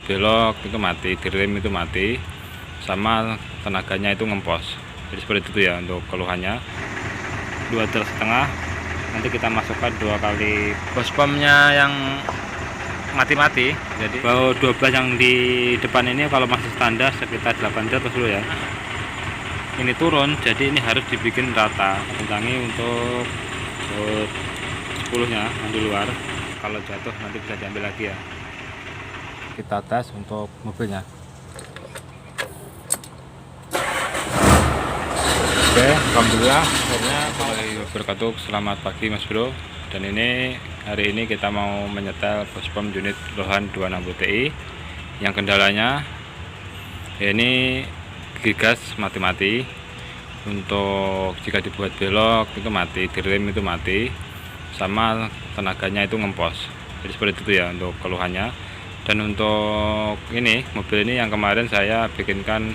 belok itu mati, direm itu mati, sama tenaganya itu ngempos. Jadi seperti itu ya untuk keluhannya. 2,5 nanti kita masukkan 2 kali bospomnya yang mati-mati. Jadi baut 12 yang di depan ini kalau masih standar sekitar 8 jatuh dulu ya. Ini turun, jadi ini harus dibikin rata. Kencangi untuk baut 10 nya yang di luar. Kalau jatuh nanti bisa diambil lagi ya. Kita tes untuk mobilnya. Oke, alhamdulillah akhirnya wabarakatuh. Selamat pagi Mas Bro. Dan ini hari ini kita mau menyetel bospom unit Lohan 260 Ti yang kendalanya ini gigas mati-mati. Untuk jika dibuat belok itu mati, direm itu mati, sama tenaganya itu ngempos. Jadi seperti itu ya untuk keluhannya. Dan untuk ini mobil ini yang kemarin saya bikinkan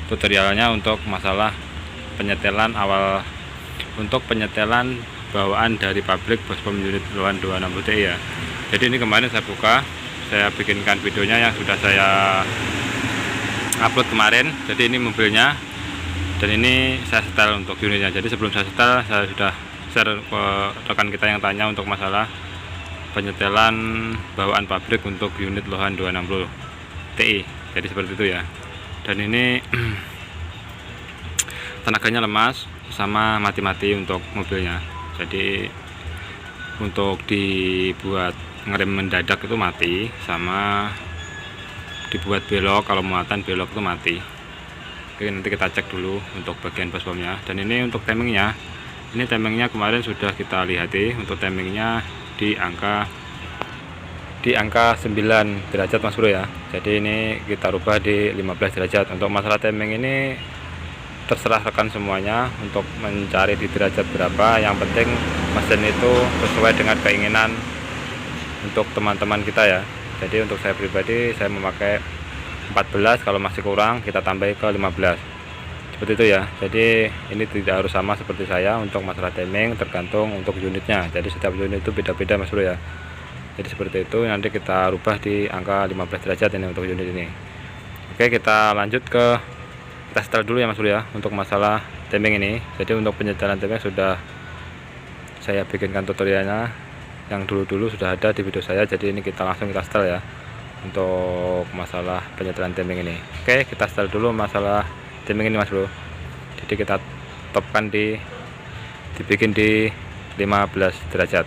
tutorialnya untuk masalah penyetelan awal, untuk penyetelan bawaan dari pabrik bospom unit Lohan 260 Ti ya. Jadi ini kemarin saya buka, saya bikinkan videonya yang sudah saya upload kemarin. Jadi ini mobilnya, dan ini saya setel untuk unitnya. Jadi sebelum saya setel, saya sudah share ke rekan kita yang tanya untuk masalah penyetelan bawaan pabrik untuk unit Lohan 260 Ti. Jadi seperti itu ya. Dan ini tenaganya lemas sama mati-mati untuk mobilnya. Jadi untuk dibuat ngerem mendadak itu mati, sama dibuat belok kalau muatan belok itu mati. Oke, nanti kita cek dulu untuk bagian bospomnya. Dan ini untuk timingnya, ini timingnya kemarin sudah kita lihati. Untuk timingnya di angka 9 derajat Mas Bro ya. Jadi ini kita rubah di 15 derajat. Untuk masalah timing ini terserah rekan semuanya untuk mencari di derajat berapa. Yang penting mesin itu sesuai dengan keinginan untuk teman-teman kita ya. Jadi untuk saya pribadi, saya memakai 14, kalau masih kurang kita tambah ke 15, seperti itu ya. Jadi ini tidak harus sama seperti saya untuk masalah timing, tergantung untuk unitnya. Jadi setiap unit itu beda-beda Mas Bro ya. Jadi seperti itu, nanti kita rubah di angka 15 derajat ini untuk unit ini. Oke, kita lanjut ke kita setel dulu ya Mas Bro ya untuk masalah timing ini. Jadi untuk penyetelan timing sudah saya bikinkan tutorialnya, yang dulu-dulu sudah ada di video saya. Jadi ini kita langsung kita setel ya untuk masalah penyetelan timing ini. Oke, kita setel dulu masalah timing ini Mas Bro. Jadi kita topkan dibikin di 15 derajat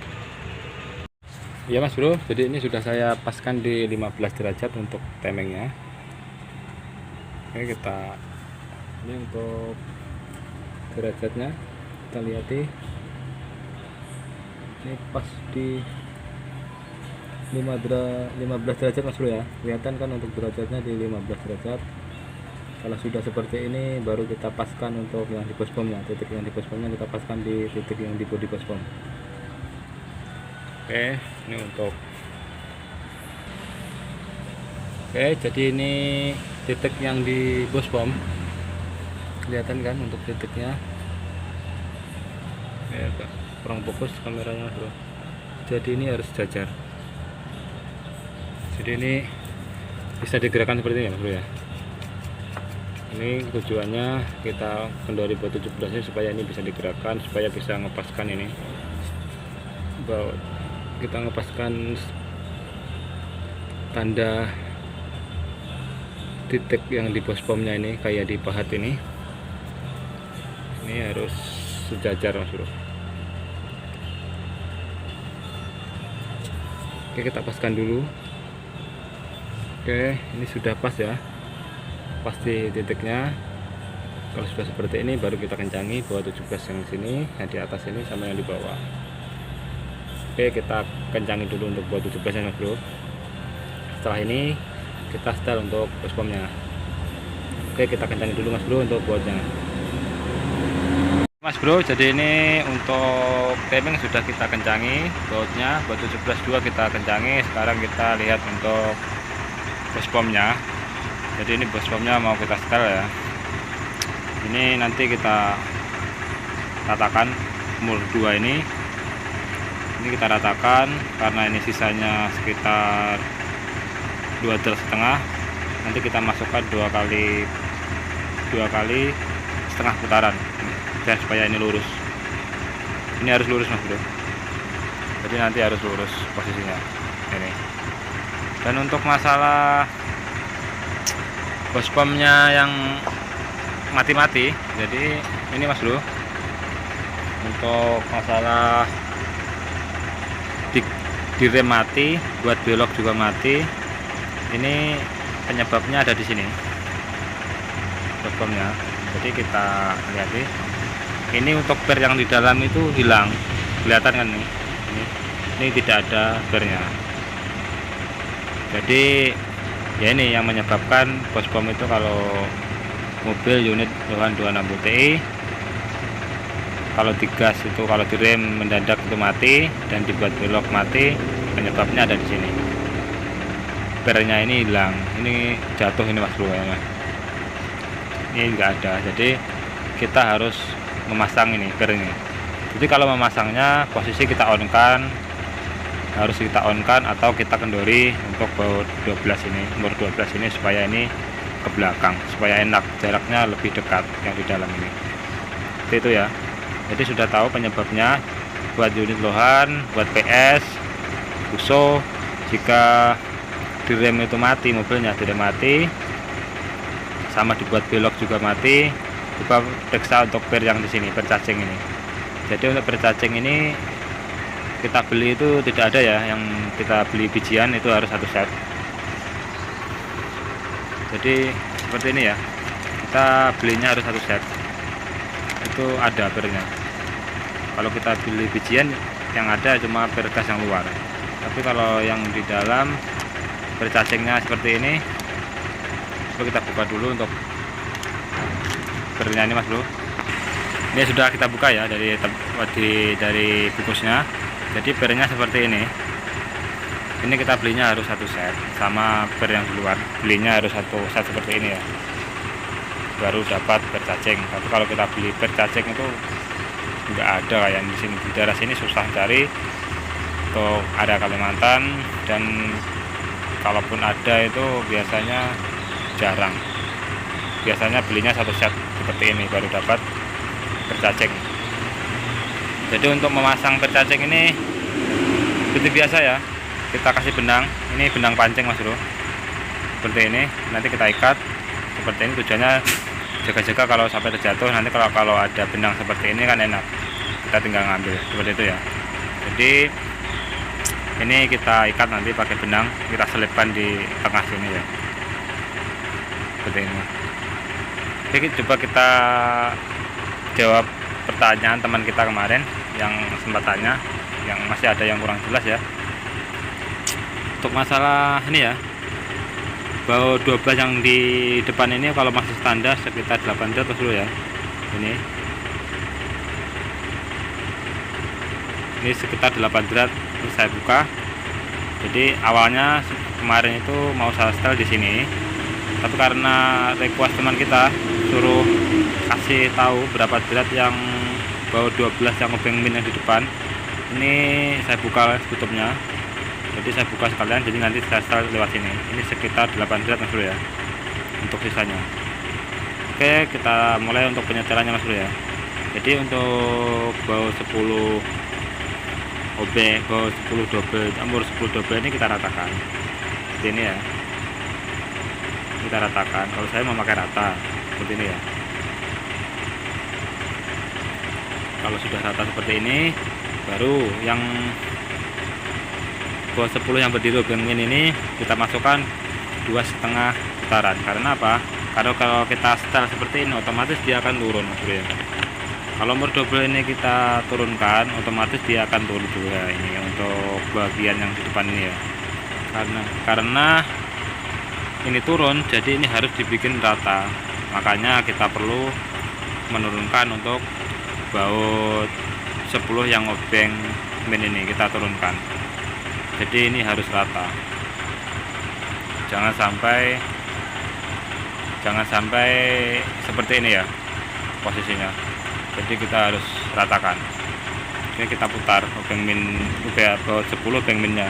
ya Mas Bro. Jadi ini sudah saya paskan di 15 derajat untuk timingnya. Oke, kita ini untuk derajatnya kita lihat, ini pas di 15 derajat Mas Bro ya. Kelihatan kan untuk derajatnya di 15 derajat. Kalau sudah seperti ini baru kita paskan untuk yang di bospomnya. Titik yang di bospomnya kita paskan di titik yang di bodi bospom. Oke, ini untuk jadi ini titik yang di bospom. Kelihatan kan untuk titiknya. Agak kurang fokus kameranya Mas Bro. Jadi ini harus sejajar. Jadi ini bisa digerakkan seperti ini ya Mas Bro ya. Ini tujuannya kita kendori baut 17 nya supaya ini bisa digerakkan, supaya bisa ngepaskan ini baut. Kita ngepaskan tanda titik yang di bospomnya ini kayak di pahat ini harus sejajar Mas Bro. Oke, kita paskan dulu. Oke, ini sudah pas ya, pas di titiknya. Kalau sudah seperti ini baru kita kencangi baut 17 yang sini, yang di atas ini sama yang di bawah. Oke, kita kencangi dulu untuk baut 17 nya Mas Bro. Setelah ini kita setel untuk bospomnya. Oke, kita kencangi dulu Mas Bro untuk bautnya Mas Bro. Jadi ini untuk timing sudah kita kencangi bautnya, baut 17.2 kita kencangi. Sekarang kita lihat untuk bospomnya. Jadi ini bospomnya mau kita setel ya. Ini nanti kita ratakan umur 2 ini kita ratakan karena ini sisanya sekitar 2,5 derajat. Nanti kita masukkan dua kali setengah putaran biar supaya ini lurus. Ini harus lurus Mas Bro, jadi nanti harus lurus posisinya ini. Dan untuk masalah bospomnya yang mati-mati, jadi ini Mas Bro, untuk masalah di rem mati, buat belok juga mati, ini penyebabnya ada di sini bospomnya. Jadi kita lihat ini untuk per yang di dalam itu hilang, kelihatan kan nih, ini tidak ada pernya. Jadi ya ini yang menyebabkan bospom itu kalau mobil unit Lohan 260 Ti, kalau digas itu, kalau direm mendadak itu mati dan dibuat belok mati, penyebabnya ada di sini. Pernya ini hilang, ini jatuh ini Mas Bro ya. Ini enggak ada, jadi kita harus memasang ini per ini. Jadi kalau memasangnya posisi kita on kan, harus kita on kan atau kita kendori untuk baut 12 ini, nomor 12 ini, supaya ini ke belakang, supaya enak, jaraknya lebih dekat yang di dalam ini. Itu ya. Jadi sudah tahu penyebabnya buat unit Lohan, buat PS, Fuso. Jika direm itu mati, mobilnya direm mati, sama dibuat belok juga mati, coba periksa untuk per yang di sini, per cacing ini. Jadi untuk per cacing ini kita beli itu tidak ada ya, yang kita beli bijian itu harus satu set. Jadi seperti ini ya, kita belinya harus satu set, itu ada pernya. Kalau kita beli bijian, yang ada cuma per gas yang luar. Tapi kalau yang di dalam per cacingnya seperti ini, coba kita buka dulu untuk pernya ini Mas Bro. Ini sudah kita buka ya dari bungkusnya. Jadi pernya seperti ini. Ini kita belinya harus satu set, sama per yang di luar belinya harus satu set seperti ini ya, baru dapat per cacing. Tapi kalau kita beli per cacing itu nggak ada kayak di sini, di daerah sini susah cari untuk area Kalimantan, dan kalaupun ada itu biasanya jarang. Biasanya belinya satu set seperti ini baru dapat percacing. Jadi untuk memasang percacing ini seperti biasa ya, kita kasih benang, ini benang pancing Mas Bro, seperti ini. Nanti kita ikat seperti ini, tujuannya jaga-jaga kalau sampai terjatuh. Nanti kalau ada benang seperti ini kan enak, kita tinggal ngambil seperti itu ya. Jadi ini kita ikat nanti pakai benang, kita selipkan di tengah sini ya, seperti ini. Oke, coba kita jawab pertanyaan teman kita kemarin yang sempat tanya, yang masih ada yang kurang jelas ya. Untuk masalah ini ya, baut 12 yang di depan ini kalau masih standar sekitar 8 derajat dulu ya. Ini sekitar 8 derajat. Ini saya buka. Jadi awalnya kemarin itu mau saya setel di sini, tapi karena request teman kita suruh kasih tahu berapa derajat yang baut 12 yang obeng min yang di depan, ini saya buka tutupnya. Jadi saya buka sekalian, jadi nanti saya setel lewat sini. Ini sekitar 8 derajat Mas Bro ya untuk sisanya. Oke, kita mulai untuk penyetelannya Mas Bro ya. Jadi untuk baut 10 OB, baut 10 double, umur 10 double ini kita ratakan seperti ini ya, kita ratakan. Kalau saya memakai rata seperti ini ya. Kalau sudah rata seperti ini, baru yang baut 10 yang berdiri obeng min ini kita masukkan 2,5 putaran. Karena apa? Karena kalau kita setel seperti ini otomatis dia akan turun Mas Bro ya. Kalau umur double ini kita turunkan, otomatis dia akan turun juga ini untuk bagian yang di depan ini ya. Karena ini turun, jadi ini harus dibikin rata. Makanya kita perlu menurunkan untuk baut 10 yang obeng min ini kita turunkan. Jadi ini harus rata. Jangan sampai seperti ini ya posisinya. Jadi kita harus ratakan. Ini kita putar obeng min baut 10 obeng minnya.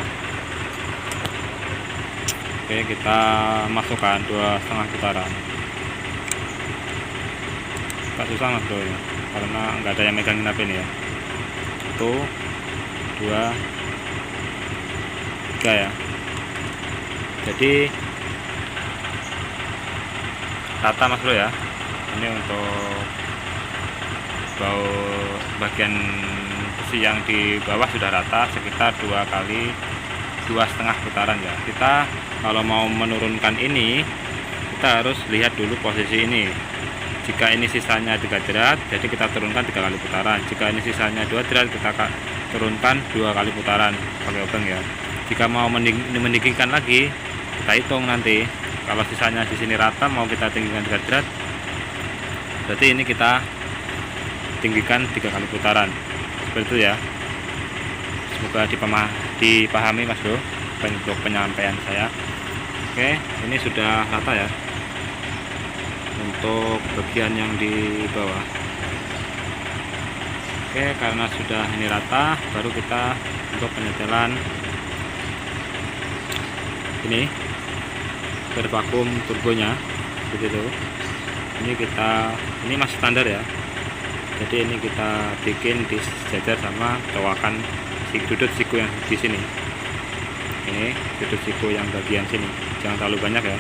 Oke, kita masukkan 2,5 putaran. Gak susah mas bro ya, karena nggak ada yang megangin HP ini ya. 1, 2, 3 ya. Jadi rata mas bro ya. Ini untuk bagian besi yang di bawah sudah rata, sekitar 2,5 putaran ya. Kita kalau mau menurunkan ini, kita harus lihat dulu posisi ini. Jika ini sisanya 3 derajat, jadi kita turunkan 3 kali putaran. Jika ini sisanya 2 derajat, kita turunkan 2 kali putaran pakai obeng ya. Jika mau mendinggikan lagi, kita hitung nanti. Kalau sisanya di sini rata, mau kita tinggikan 3 derajat, berarti ini kita tinggikan 3 kali putaran. Seperti itu ya. Semoga dipahami mas bro untuk penyampaian saya. Oke, ini sudah rata ya untuk bagian yang di bawah. Oke, karena sudah ini rata, baru kita untuk penyetelan ini bervakum turbonya begitu. Ini masih standar ya, jadi ini kita bikin disejajar sama cowakan dudut siku yang di sini. Ini dudut siku yang bagian sini jangan terlalu banyak ya.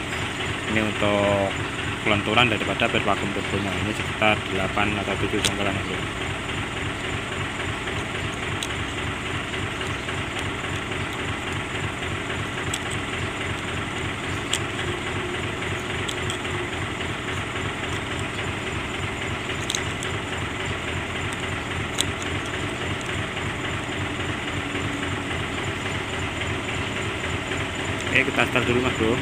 Ini untuk kelenturan daripada bervakum turbonya. Ini sekitar 8 atau 7 jongkalan aja. Oke, kita start dulu mas bro.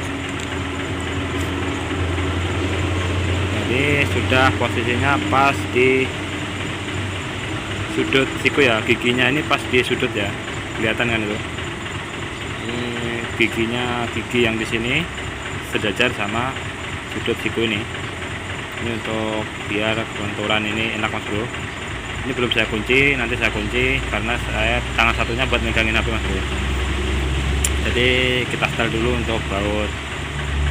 Jadi sudah posisinya pas di sudut siku ya, giginya ini pas di sudut ya, kelihatan kan itu. Ini giginya, gigi yang di sini sejajar sama sudut siku ini. Ini untuk biar kelenturan ini enak mas bro. Ini belum saya kunci, nanti saya kunci karena saya tangan satunya buat megangin HP mas bro. Jadi kita start dulu untuk baut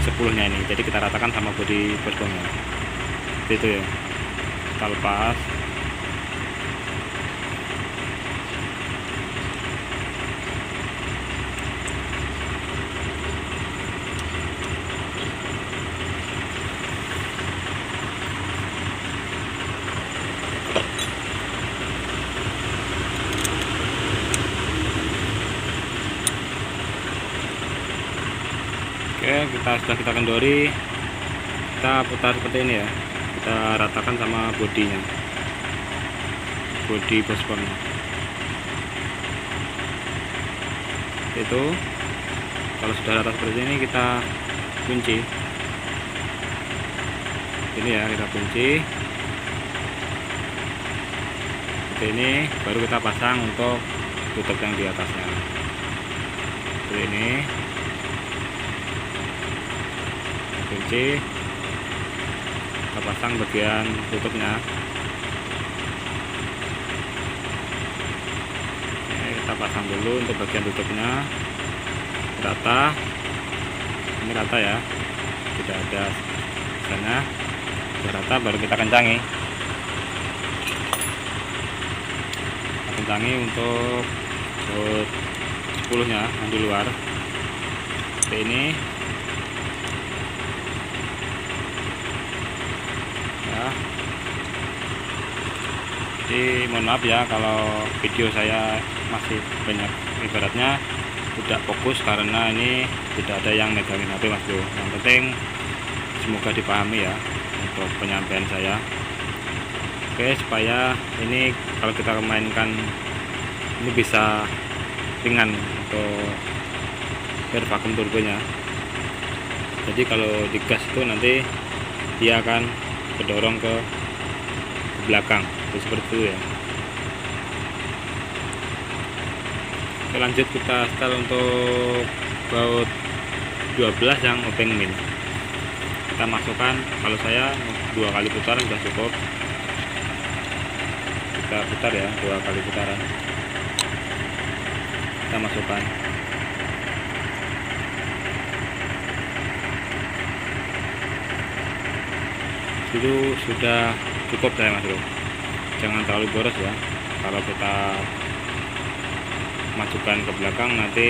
10 nya ini. Jadi kita ratakan sama bodi gerbongnya. Itu ya. Kita lepas. Oke, kita kendori, kita putar seperti ini ya, kita ratakan sama bodinya, bodi bosbomnya. Itu kalau sudah rata seperti ini kita kunci. Ini ya, kita kunci seperti ini, baru kita pasang untuk tutup yang di atasnya seperti ini. Kunci, kita pasang bagian tutupnya. Oke, kita pasang dulu untuk bagian tutupnya rata. Ini rata ya, tidak ada sana. Sudah rata, baru kita kencangi. Kita kencangi untuk baut 10 nya yang di luar seperti ini. Jadi mohon maaf ya kalau video saya masih banyak ibaratnya tidak fokus karena ini tidak ada yang megangin HP mas bro. Yang penting semoga dipahami ya untuk penyampaian saya. Oke, supaya ini kalau kita mainkan ini bisa ringan untuk bervakum turbonya. Jadi kalau digas itu nanti dia akan mendorong ke belakang seperti itu ya. Oke, lanjut kita setel untuk baut 12 yang obeng min. Kita masukkan, kalau saya 2 kali putaran sudah cukup. Kita putar ya, 2 kali putaran. Kita masukkan. itu sudah cukup ya Mas Bro. Jangan terlalu boros ya. Kalau kita majukan ke belakang nanti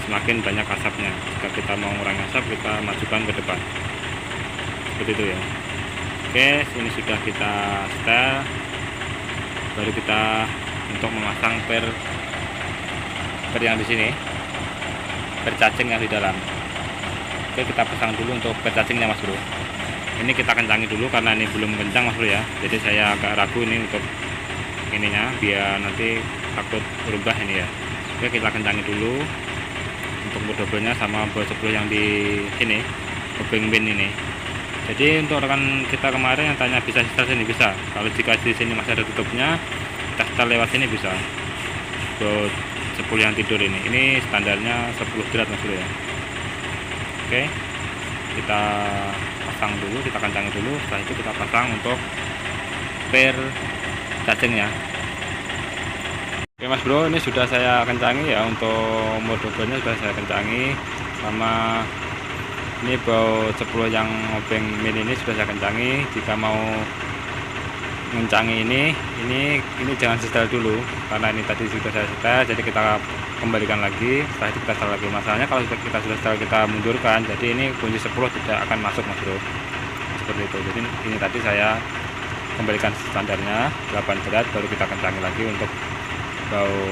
semakin banyak asapnya. Jika kita mau mengurangi asap, kita majukan ke depan seperti itu ya. Oke, ini sudah kita setel, baru kita untuk memasang per yang di sini, per cacing yang di dalam. Oke, kita pasang dulu untuk per cacingnya Mas Bro. Ini kita kencangi dulu karena ini belum kencang Mas Bro ya, jadi saya agak ragu ini untuk ininya, biar nanti takut berubah ini ya. Oke, kita kencangi dulu untuk double-nya sama bor 10 yang di sini, obeng bin ini. Jadi untuk rekan kita kemarin yang tanya bisa setel sini, bisa. Kalau jika di sini masih ada tutupnya, kita setel lewat sini bisa. Bor 10 yang tidur ini standarnya 10 grad Mas Bro ya. Oke, kita pasang dulu, kita kencangi dulu. Setelah itu kita pasang untuk per cacingnya. Oke Mas Bro, ini sudah saya kencangi ya, untuk mode double-nya sudah saya kencangi, sama ini bau 10 yang obeng min ini sudah saya kencangi. Jika mau mencangi ini jangan setel dulu karena ini tadi sudah saya setel, jadi kita kembalikan lagi. Setelah itu kita setel lagi. Masalahnya kalau kita sudah setel, kita mundurkan, jadi ini kunci 10 tidak akan masuk Mas Bro, seperti itu. Jadi ini tadi saya kembalikan standarnya 8 grad, baru kita kencangi lagi untuk bau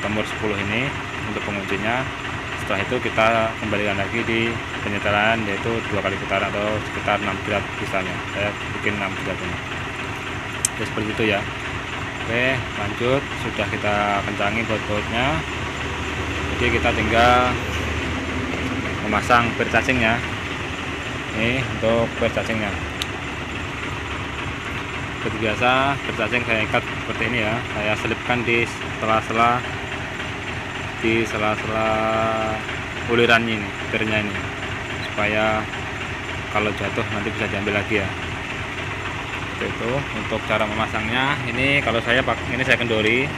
nomor 10 ini untuk penguncinya. Setelah itu kita kembalikan lagi di penyetelan, yaitu 2 kali putaran atau sekitar 6 grad misalnya. Saya bikin 6 grad ini. Oke, seperti itu ya. Oke, lanjut, sudah kita kencangi baut-bautnya. Jadi kita tinggal memasang per cacingnya. Ini untuk per cacingnya. Seperti biasa, per cacing saya ikat seperti ini ya. Saya selipkan di sela-sela ulirannya ini, pernya ini, supaya kalau jatuh nanti bisa diambil lagi ya. Seperti itu. Untuk cara memasangnya, ini kalau saya pakai ini, saya kendori.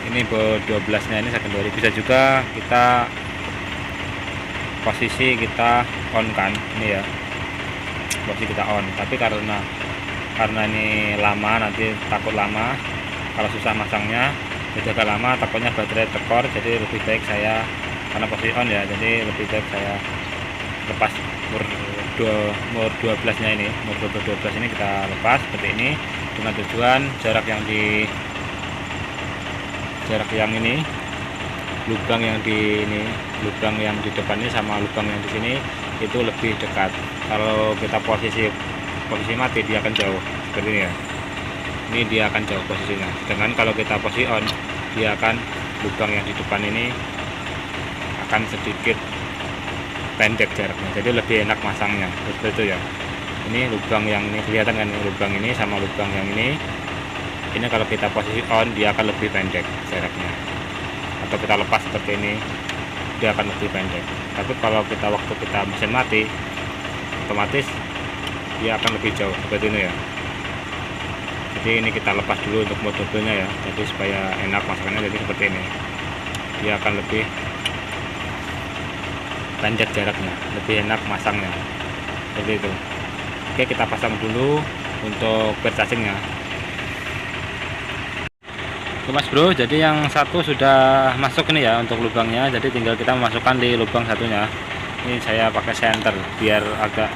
Ini bor 12 nya ini saya kendori. Bisa juga kita posisi kita on kan, ini ya, posisi kita on. Tapi karena ini lama, nanti takut lama kalau susah masangnya, jaga lama takutnya baterai tekor. Jadi lebih baik saya, karena posisi on ya, jadi lebih baik saya lepas mur 12 nya ini, mur 12 ini kita lepas seperti ini, dengan tujuan jarak yang ini, lubang yang di depan ini sama lubang yang di sini itu lebih dekat. Kalau kita posisi mati, dia akan jauh seperti ini ya. Ini dia akan jauh posisinya. Dengan kalau kita posisi on, dia akan, lubang yang di depan ini akan sedikit pendek jaraknya, jadi lebih enak masangnya seperti itu ya. Ini lubang yang ini kelihatan kan, lubang ini sama lubang yang ini kalau kita posisi on, dia akan lebih pendek jaraknya. Atau kita lepas seperti ini, dia akan lebih pendek. Tapi kalau waktu kita mesin mati, otomatis dia akan lebih jauh seperti ini ya. Jadi ini kita lepas dulu untuk mode double-nya ya, jadi supaya enak masakannya. Jadi seperti ini, dia akan lebih pendek jaraknya, lebih enak masangnya seperti itu. Oke, kita pasang dulu untuk per cacingnya. Oke Mas Bro, jadi yang satu sudah masuk ini ya untuk lubangnya, jadi tinggal kita memasukkan di lubang satunya. Ini saya pakai senter biar agak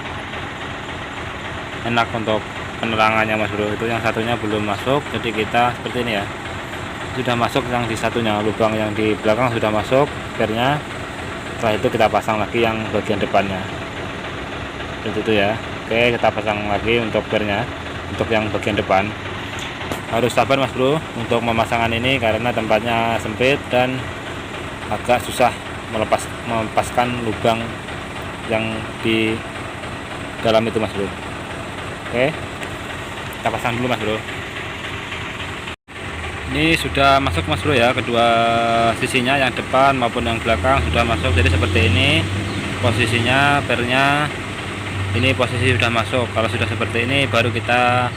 enak untuk penerangannya Mas Bro. Itu yang satunya belum masuk, jadi kita seperti ini ya. Sudah masuk yang di satunya, lubang yang di belakang sudah masuk pernya. Setelah itu kita pasang lagi yang bagian depannya seperti itu ya. Oke, kita pasang lagi untuk pernya, untuk yang bagian depan. Harus sabar Mas Bro untuk pemasangan ini karena tempatnya sempit dan agak susah melepaskan lubang yang di dalam itu Mas Bro. Oke, kita pasang dulu Mas Bro. Ini sudah masuk Mas Bro ya, kedua sisinya, yang depan maupun yang belakang sudah masuk. Jadi seperti ini posisinya pernya, ini posisi sudah masuk. Kalau sudah seperti ini baru kita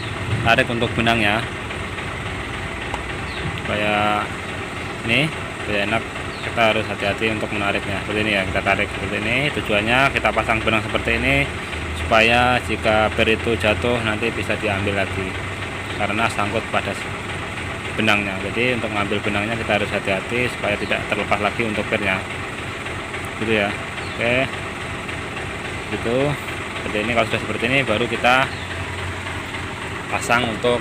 tarik untuk benangnya, supaya enak. Kita harus hati-hati untuk menariknya seperti ini ya. Kita tarik seperti ini, tujuannya kita pasang benang seperti ini supaya jika per itu jatuh nanti bisa diambil lagi karena sangkut pada benangnya. Jadi untuk mengambil benangnya kita harus hati-hati supaya tidak terlepas lagi untuk pernya, gitu ya. Oke, gitu. Seperti ini. Kalau sudah seperti ini baru kita pasang untuk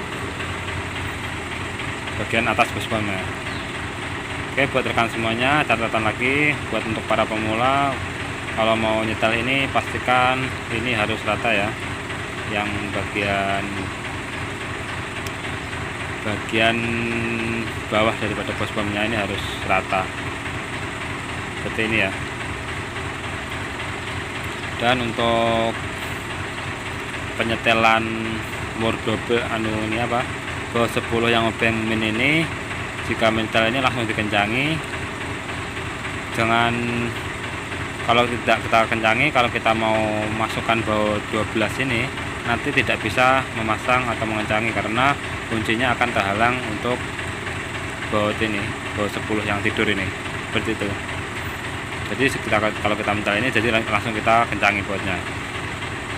bagian atas buspomnya. Oke, buat rekan semuanya, catatan lagi buat untuk para pemula, kalau mau nyetel ini pastikan ini harus rata ya, yang bagian bawah daripada buspomnya ini harus rata seperti ini ya. Dan untuk penyetelan mordobel ini apa, ke 10 yang obeng min ini, jika menyetel ini langsung dikencangi, jangan, kalau tidak kita kencangi, kalau kita mau masukkan baut 12 ini nanti tidak bisa memasang atau mengencangi karena kuncinya akan terhalang untuk baut ini, baut 10 yang tidur ini, seperti itu. Jadi kalau kita menyetel ini, jadi langsung kita kencangi bautnya.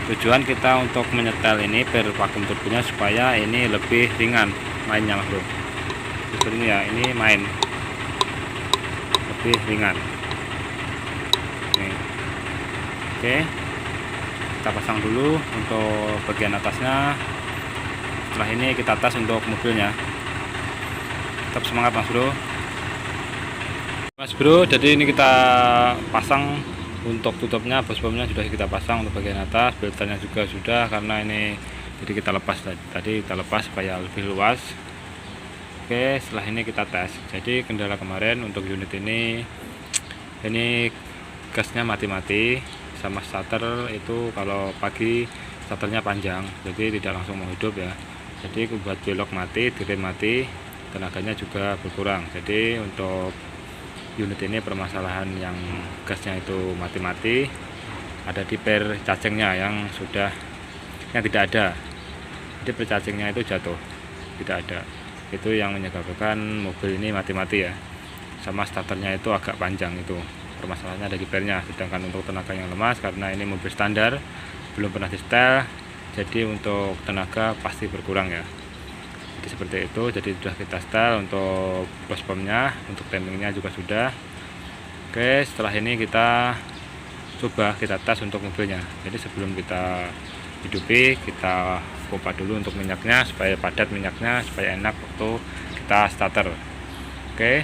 Tujuan kita untuk menyetel ini per vakum turbonya supaya ini lebih ringan mainnya mas bro. Seperti ini ya, ini main lebih ringan. Nih. Oke, kita pasang dulu untuk bagian atasnya. Setelah ini kita tes untuk mobilnya. Tetap semangat mas bro. Jadi ini kita pasang untuk tutupnya, buspomnya sudah kita pasang untuk bagian atas, beltanya juga sudah, karena ini jadi kita lepas tadi kita lepas supaya lebih luas. Oke, setelah ini kita tes. Jadi kendala kemarin untuk unit ini gasnya mati-mati, sama starter itu kalau pagi starternya panjang, jadi tidak langsung mau hidup ya. Jadi buat belok mati, direm mati, tenaganya juga berkurang. Jadi untuk unit ini permasalahan yang gasnya itu mati-mati ada di per cacingnya yang tidak ada. Jadi per cacingnya itu jatuh, tidak ada. Itu yang menyebabkan mobil ini mati-mati ya. Sama starternya itu agak panjang, itu permasalahannya ada di pernya. Sedangkan untuk tenaga yang lemas, karena ini mobil standar belum pernah di setel, jadi untuk tenaga pasti berkurang ya. Jadi seperti itu. Jadi sudah kita setel untuk buspomnya, untuk timingnya juga sudah. Oke, setelah ini kita tes untuk mobilnya. Jadi sebelum kita hidupi, kita pompa dulu untuk minyaknya supaya padat minyaknya, supaya enak waktu kita starter. Oke,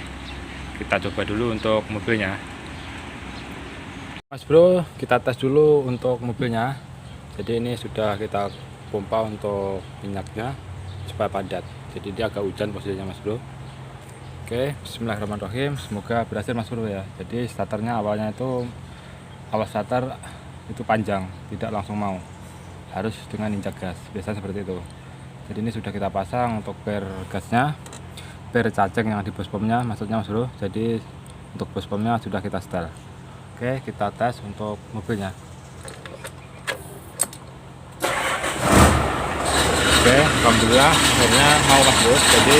kita coba dulu untuk mobilnya mas bro. Kita tes dulu untuk mobilnya. Jadi ini sudah kita pompa untuk minyaknya supaya padat, jadi dia agak hujan posisinya mas bro. Oke, bismillahirrahmanirrahim, semoga berhasil mas bro ya. Jadi starternya awal starter itu panjang, tidak langsung mau, harus dengan injak gas, biasanya seperti itu. Jadi ini sudah kita pasang untuk per gasnya, per cacing yang di buspomnya maksudnya mas bro. Jadi untuk buspomnya sudah kita setel. Oke, kita tes untuk mobilnya. Oke, alhamdulillah akhirnya mau mas bro. Jadi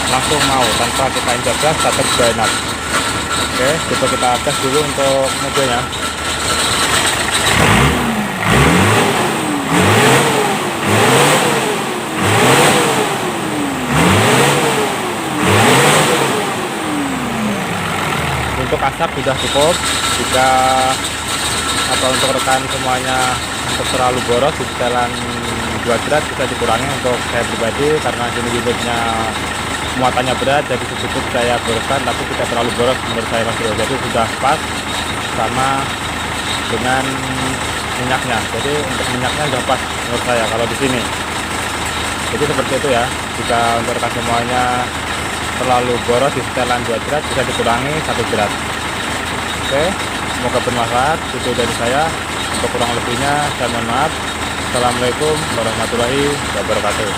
langsung mau tanpa kita injak gas, starter juga enak. Oke, coba kita tes dulu untuk mobilnya. Untuk asap sudah cukup. Jika untuk rekan semuanya untuk terlalu boros di setelan 2 drat bisa dikurangi untuk saya pribadi, karena ini unitnya muatannya berat, jadi cukup saya boroskan, tapi tidak terlalu boros menurut saya mas bro. Jadi sudah pas sama dengan minyaknya. Jadi untuk minyaknya sudah pas menurut saya kalau di sini. Jadi seperti itu ya. Jika untuk rekan semuanya terlalu boros di setelan 2 drat bisa dikurangi 1 drat. Oke, semoga bermanfaat. Itu dari saya. Untuk kurang lebihnya saya mohon maaf. Assalamualaikum warahmatullahi wabarakatuh.